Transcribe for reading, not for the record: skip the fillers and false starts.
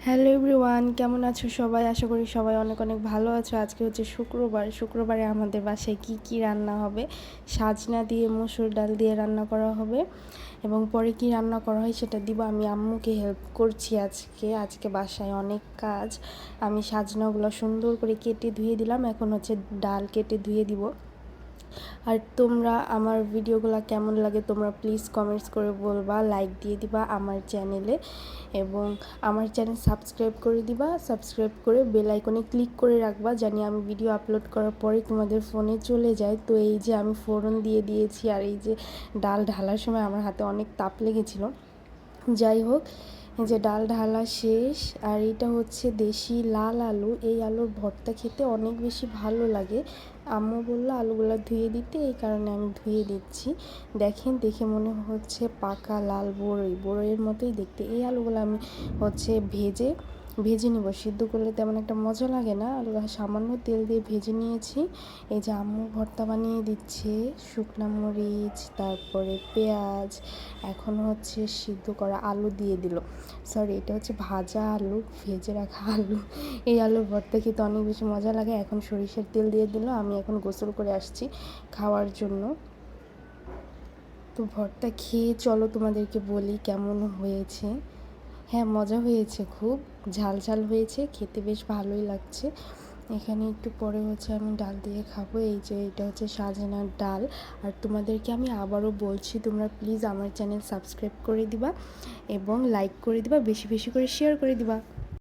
Hello everyone, কেমন আছো সবাই? আশা করি সবাই অনেক অনেক ভালো আছো। আজকে হচ্ছে শুক্রবারে আমাদের বাসায় কি রান্না হবে? সাজনা দিয়ে মসুর ডাল দিয়ে রান্না করা হবে, এবং পরে কি রান্না করা হয় সেটা দিব। আমি আম্মুকে হেল্প করছি আজকে বাসায় অনেক কাজ। আমি সাজনাগুলো সুন্দর করে কেটে ধুয়ে দিলাম, এখন হচ্ছে ডাল কেটে ধুয়ে দিব। আর তোমরা আমার ভিডিওগুলো কেমন লাগে তোমরা প্লিজ কমেন্টস করে বলবা, লাইক দিয়ে দিবা আমার চ্যানেলে, এবং আমার চ্যানেল সাবস্ক্রাইব করে দিবা। সাবস্ক্রাইব করে বেল আইকনে ক্লিক করে রাখবা, জানি আমি ভিডিও আপলোড করার পরে তোমাদের ফোনে চলে যায়। তো এই যে আমি ফোড়ন দিয়ে দিয়েছি, আর এই যে ডাল ঢালার সময় আমার হাতে অনেক তাপ লেগেছিল। যাই হোক, এই যে ডাল ঢালা শেষ। আর এটা হচ্ছে দেশি লাল আলু, এই আলুর ভর্তা খেতে অনেক বেশি ভালো লাগে। আম্মু বললো আলুগুলো ধুয়ে দিতে, এই কারণে আমি ধুয়ে দিচ্ছি। দেখেন, দেখে মনে হচ্ছে পাকা লাল বড়ইয়ের মতোই দেখতে। এই আলুগুলো আমি হচ্ছে ভেজে নিব। সিদ্ধ করলে তেমন একটা মজা লাগে না, আলুগুলো সামান্য তেল দিয়ে ভেজে নিয়েছি। এই যে আম্মু ভর্তা বানিয়ে দিচ্ছে, শুকনো মরিচ, তারপরে পেঁয়াজ, এখন হচ্ছে সিদ্ধ করা আলু দিয়ে দিল। সরি, এটা হচ্ছে ভাজা আলু, ভেজে রাখা আলু। এই আলুর ভর্তা খেতে অনেক বেশি মজা লাগে। এখন সরিষার তেল দিয়ে দিল। আমি এখন গোসল করে আসছি খাওয়ার জন্য। তো ভর্তা খেয়ে চলো তোমাদেরকে বলি কেমন হয়েছে। হ্যাঁ, মজা হয়েছে, খুব ঝাল ঝাল হয়েছে, খেতে বেশ ভালোই লাগছে। এখানে একটু পরে হচ্ছে আমি ডাল দিয়ে খাবো। এই যে এটা হচ্ছে সাজনার ডাল। আর তোমাদেরকে আমি আবারও বলছি, তোমরা প্লিজ আমার চ্যানেল সাবস্ক্রাইব করে দিবা এবং লাইক করে দিবা, বেশি বেশি করে শেয়ার করে দিবা।